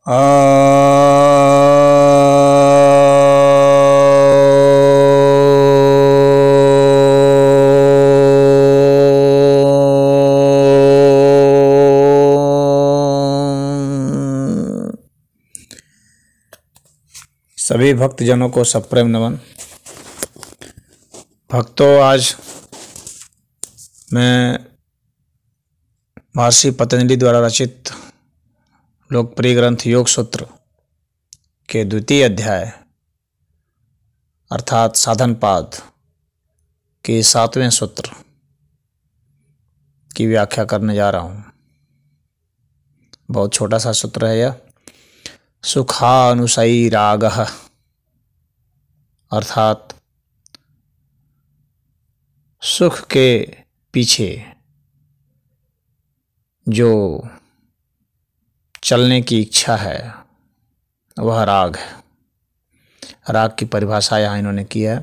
सभी भक्तजनों को सप्रेम नमन। भक्तों, आज मैं महर्षि पतंजलि द्वारा रचित लोकप्रिय ग्रंथ योग सूत्र के द्वितीय अध्याय अर्थात साधन पाद के 7वें सूत्र की व्याख्या करने जा रहा हूँ। बहुत छोटा सा सूत्र है यह। सुखानुसयी रागः अर्थात सुख के पीछे जो चलने की इच्छा है वह राग है। राग की परिभाषा यहाँ इन्होंने की है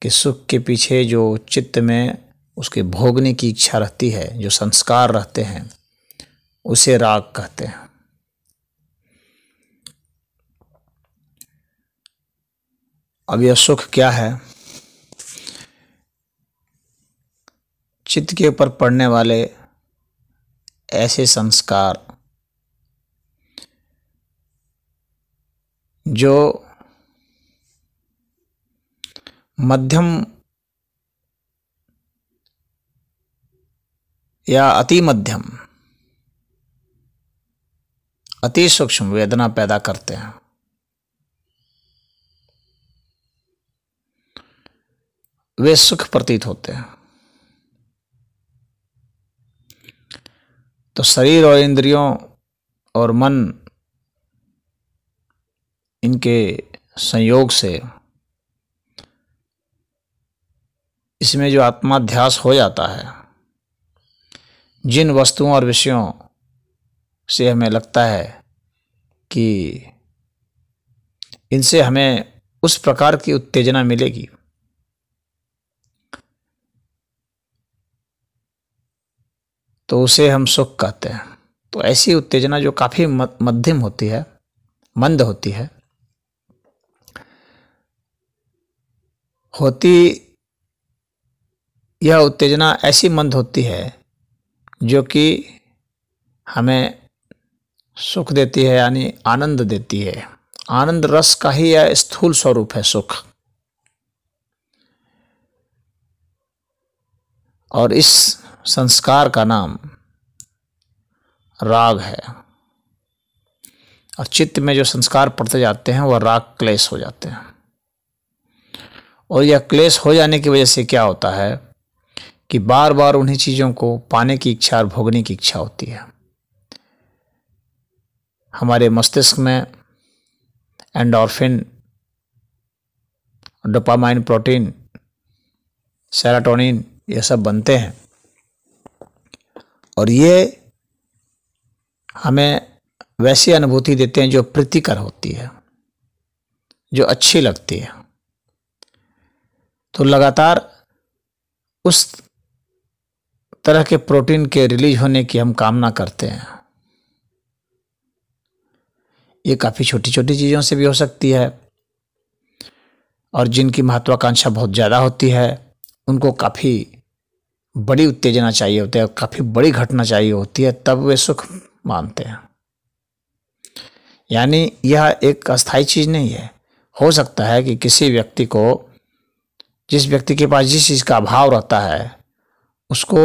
कि सुख के पीछे जो चित्त में उसके भोगने की इच्छा रहती है, जो संस्कार रहते हैं, उसे राग कहते हैं। अब यह सुख क्या है? चित्त के ऊपर पड़ने वाले ऐसे संस्कार जो मध्यम या अति मध्यम, अति सूक्ष्म वेदना पैदा करते हैं। वे सुख प्रतीत होते हैं। तो शरीर और इंद्रियों और मन, इनके संयोग से इसमें जो आत्माध्यास हो जाता है, जिन वस्तुओं और विषयों से हमें लगता है कि इनसे हमें उस प्रकार की उत्तेजना मिलेगी, तो उसे हम सुख कहते हैं। तो ऐसी उत्तेजना जो काफ़ी मध्यम होती है, मंद होती है, यह उत्तेजना ऐसी मंद होती है जो कि हमें सुख देती है, यानी आनंद देती है। आनंद रस का ही यह स्थूल स्वरूप है सुख। और इस संस्कार का नाम राग है। और चित्त में जो संस्कार पड़ते जाते हैं वह राग क्लेश हो जाते हैं। और यह क्लेश हो जाने की वजह से क्या होता है कि बार बार उन्हीं चीज़ों को पाने की इच्छा और भोगने की इच्छा होती है। हमारे मस्तिष्क में एंडोर्फिन, डोपामाइन, प्रोटीन, सेरोटोनिन, ये सब बनते हैं। और ये हमें वैसी अनुभूति देते हैं जो प्रीतिकर होती है, जो अच्छी लगती है। तो लगातार उस तरह के प्रोटीन के रिलीज होने की हम कामना करते हैं। ये काफ़ी छोटी छोटी चीज़ों से भी हो सकती है। और जिनकी महत्वाकांक्षा बहुत ज़्यादा होती है, उनको काफ़ी बड़ी उत्तेजना चाहिए होती है, काफ़ी बड़ी घटना चाहिए होती है, तब वे सुख मानते हैं। यानी यह एक अस्थायी चीज़ नहीं है। हो सकता है कि किसी व्यक्ति को, जिस व्यक्ति के पास जिस चीज़ का अभाव रहता है, उसको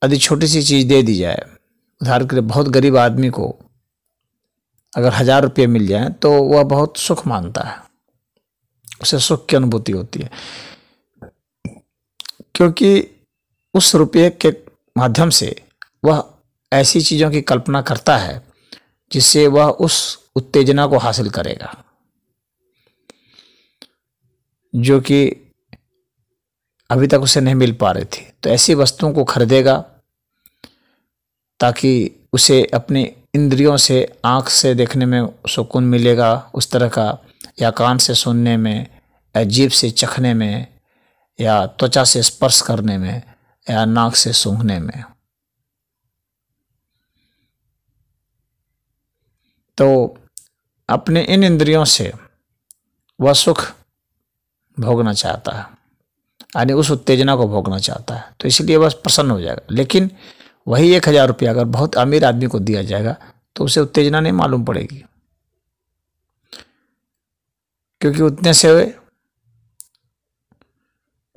यदि छोटी सी चीज़ दे दी जाए, उदाहरण के लिए बहुत गरीब आदमी को अगर 1000 रुपये मिल जाए तो वह बहुत सुख मानता है, उसे सुख की अनुभूति होती है, क्योंकि उस रुपये के माध्यम से वह ऐसी चीज़ों की कल्पना करता है जिससे वह उस उत्तेजना को हासिल करेगा जो कि अभी तक उसे नहीं मिल पा रही थी। तो ऐसी वस्तुओं को खरीदेगा ताकि उसे अपनी इंद्रियों से, आँख से देखने में सुकून मिलेगा उस तरह का, या कान से सुनने में, या जीभ से चखने में, या त्वचा से स्पर्श करने में, या नाक से सूंघने में। तो अपने इन इंद्रियों से वह सुख भोगना चाहता है, यानी उस उत्तेजना को भोगना चाहता है, तो इसलिए बस प्रसन्न हो जाएगा। लेकिन वही 1,000 रुपया अगर बहुत अमीर आदमी को दिया जाएगा तो उसे उत्तेजना नहीं मालूम पड़ेगी, क्योंकि उतने से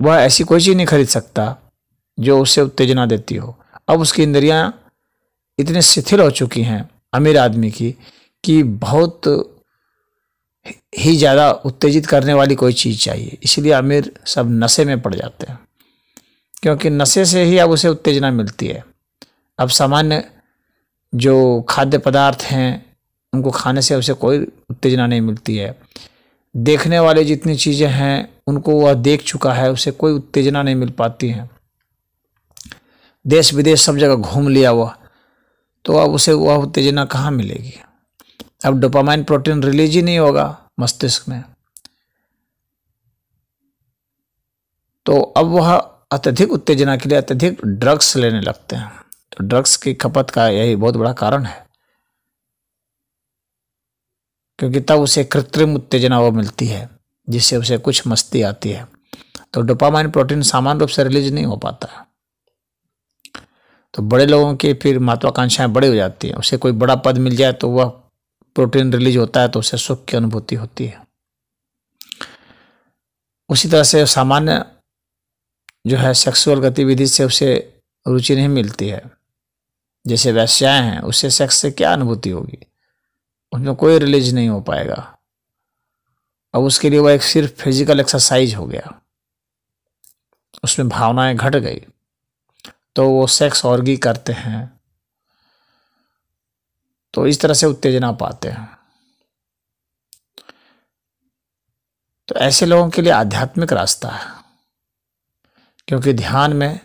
वह ऐसी कोई चीज नहीं खरीद सकता जो उसे उत्तेजना देती हो। अब उसकी इंद्रियां इतनी शिथिल हो चुकी हैं अमीर आदमी की कि बहुत ही ज़्यादा उत्तेजित करने वाली कोई चीज़ चाहिए, इसलिए अमीर सब नशे में पड़ जाते हैं, क्योंकि नशे से ही अब उसे उत्तेजना मिलती है। अब सामान्य जो खाद्य पदार्थ हैं उनको खाने से उसे कोई उत्तेजना नहीं मिलती है। देखने वाले जितनी चीज़ें हैं उनको वह देख चुका है, उसे कोई उत्तेजना नहीं मिल पाती है। देश विदेश सब जगह घूम लिया वह, तो अब उसे वह उत्तेजना कहाँ मिलेगी। अब डोपामाइन प्रोटीन रिलीज ही नहीं होगा मस्तिष्क में, तो अब वह अत्यधिक उत्तेजना के लिए अत्यधिक ड्रग्स लेने लगते हैं। तो ड्रग्स की खपत का यही बहुत बड़ा कारण है, क्योंकि तब उसे कृत्रिम उत्तेजना वो मिलती है जिससे उसे कुछ मस्ती आती है। तो डोपामाइन प्रोटीन सामान्य रूप से रिलीज नहीं हो पाता है। तो बड़े लोगों की फिर महत्वाकांक्षाएं बड़ी हो जाती हैं, उसे कोई बड़ा पद मिल जाए तो वह प्रोटीन रिलीज होता है तो उसे सुख की अनुभूति होती है। उसी तरह से सामान्य जो है सेक्सुअल गतिविधि से उसे रुचि नहीं मिलती है। जैसे वैश्याएं हैं, उससे सेक्स से क्या अनुभूति होगी, उसमें कोई रिलीज नहीं हो पाएगा। अब उसके लिए वह एक सिर्फ फिजिकल एक्सरसाइज हो गया, उसमें भावनाएं घट गई, तो वो सेक्स ऑर्गी करते हैं, तो इस तरह से उत्तेजना पाते हैं। तो ऐसे लोगों के लिए आध्यात्मिक रास्ता है, क्योंकि ध्यान में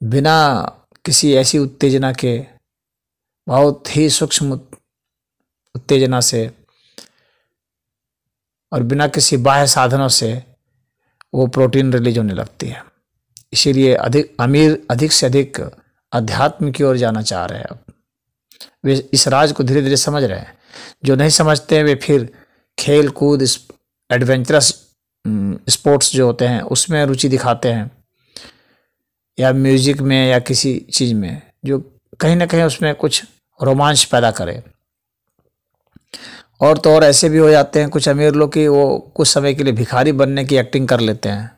बिना किसी ऐसी उत्तेजना के, बहुत ही सूक्ष्म उत्तेजना से और बिना किसी बाह्य साधनों से वो प्रोटीन रिलीज होने लगती है। इसीलिए अधिक से अधिक अध्यात्म की ओर जाना चाह रहे हैं। अब वे इस राज को धीरे धीरे समझ रहे हैं। जो नहीं समझते हैं वे फिर खेल कूद, एडवेंचरस स्पोर्ट्स जो होते हैं उसमें रुचि दिखाते हैं, या म्यूजिक में या किसी चीज़ में जो कहीं ना कहीं उसमें कुछ रोमांच पैदा करे। और तो और ऐसे भी हो जाते हैं कुछ अमीर लोग कि वो कुछ समय के लिए भिखारी बनने की एक्टिंग कर लेते हैं।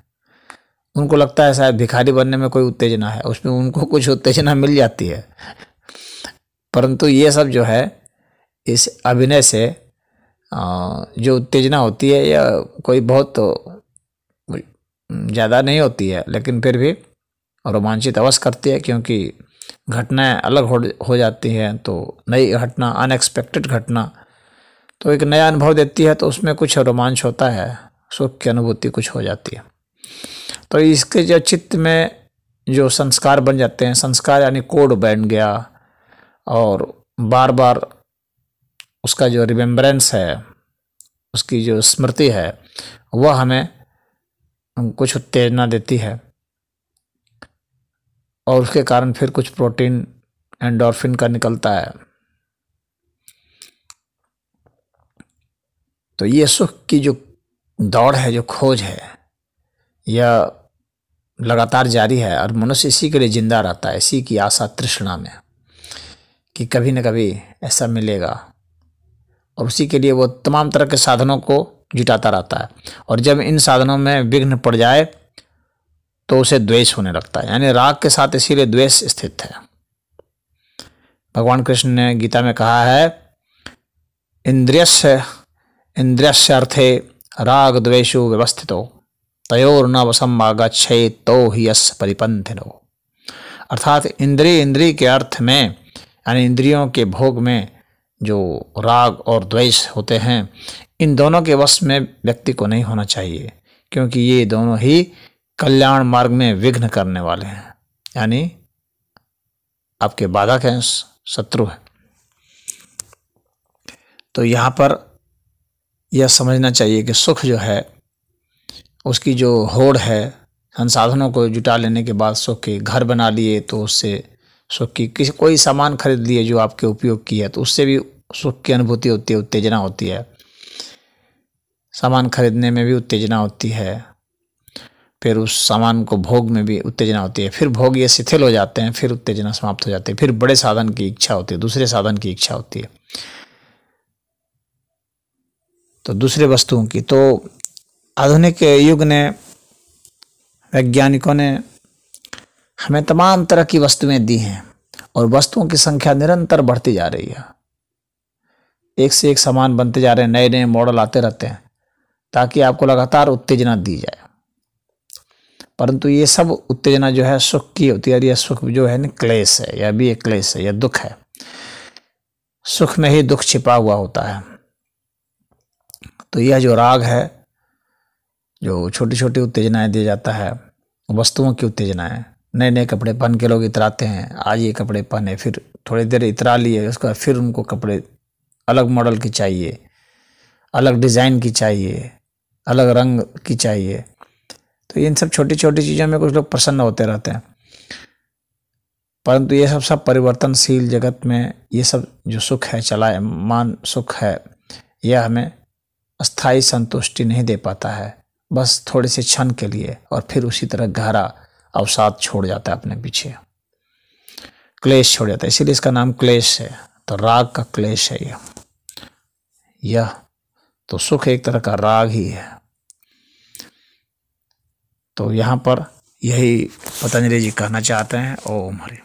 उनको लगता है शायद भिखारी बनने में कोई उत्तेजना है, उसमें उनको कुछ उत्तेजना मिल जाती है। परंतु ये सब जो है इस अभिनय से जो उत्तेजना होती है या कोई बहुत ज़्यादा नहीं होती है, लेकिन फिर भी रोमांचित अवश्य करती है, क्योंकि घटनाएं अलग हो जाती हैं। तो नई घटना, अनएक्सपेक्टेड घटना तो एक नया अनुभव देती है, तो उसमें कुछ रोमांच होता है, सुख की अनुभूति कुछ हो जाती है। तो इसके जो चित्त में जो संस्कार बन जाते हैं, संस्कार यानी कोड बन गया, और बार बार उसका जो रिमेम्बरेंस है, उसकी जो स्मृति है, वह हमें कुछ उत्तेजना देती है, और उसके कारण फिर कुछ प्रोटीन एंडोर्फिन का निकलता है। तो ये सुख की जो दौड़ है, जो खोज है, यह लगातार जारी है, और मनुष्य इसी के लिए जिंदा रहता है, इसी की आशा तृष्णा में कि कभी न कभी ऐसा मिलेगा, और उसी के लिए वो तमाम तरह के साधनों को जुटाता रहता है। और जब इन साधनों में विघ्न पड़ जाए तो उसे द्वेष होने लगता है, यानी राग के साथ इसीलिए द्वेष स्थित है। भगवान कृष्ण ने गीता में कहा है, इंद्रियस्य अर्थे राग द्वेषो व्यवस्थितो तयोर्न वसमागच्छेत् तो हि यस्य परिपन्थिनो। अर्थात इंद्रिय के अर्थ में, यानी इंद्रियों के भोग में जो राग और द्वेष होते हैं, इन दोनों के वश में व्यक्ति को नहीं होना चाहिए, क्योंकि ये दोनों ही कल्याण मार्ग में विघ्न करने वाले हैं, यानी आपके बाधक हैं, शत्रु है। तो यहाँ पर यह समझना चाहिए कि सुख जो है, उसकी जो होड़ है, संसाधनों को जुटा लेने के बाद सुख के घर बना लिए तो उससे सुख की। किसी कोई सामान खरीद लिए जो आपके उपयोग की है तो उससे भी सुख की अनुभूति होती है, उत्तेजना होती है। सामान खरीदने में भी उत्तेजना होती है, फिर उस सामान को भोग में भी उत्तेजना होती है, फिर भोग ये शिथिल हो जाते हैं, फिर उत्तेजना समाप्त हो जाती है, फिर बड़े साधन की इच्छा होती है, दूसरे साधन की इच्छा होती है, तो दूसरे वस्तुओं की। तो आधुनिक युग ने, वैज्ञानिकों ने हमें तमाम तरह की वस्तुएं दी हैं और वस्तुओं की संख्या निरंतर बढ़ती जा रही है। एक से एक सामान बनते जा रहे हैं, नए नए मॉडल आते रहते हैं ताकि आपको लगातार उत्तेजना दी जाए। परंतु ये सब उत्तेजना जो है सुख की होती है, और यह सुख जो है ना क्लेश है, यह भी एक क्लेश है, यह दुख है। सुख में ही दुख छिपा हुआ होता है। तो यह जो राग है, जो छोटी छोटी उत्तेजनाएं दे जाता है, वस्तुओं की उत्तेजनाएं, नए नए कपड़े पहन के लोग इतराते हैं, आज ये कपड़े पहने, फिर थोड़ी देर इतरा लिए, उसके बाद फिर उनको कपड़े अलग मॉडल की चाहिए, अलग डिज़ाइन की चाहिए, अलग रंग की चाहिए। तो इन सब छोटी छोटी चीज़ों में कुछ लोग प्रसन्न होते रहते हैं, परंतु ये सब परिवर्तनशील जगत में ये सब जो सुख है, चलायमान सुख है, यह हमें अस्थाई संतुष्टि नहीं दे पाता है, बस थोड़े से क्षण के लिए, और फिर उसी तरह गहरा अवसाद छोड़ जाता है अपने पीछे, क्लेश छोड़ जाता है। इसीलिए इसका नाम क्लेश है। तो राग का क्लेश है यह तो सुख एक तरह का राग ही है। तो यहाँ पर यही पतंजलि जी कहना चाहते हैं। ओम हरि।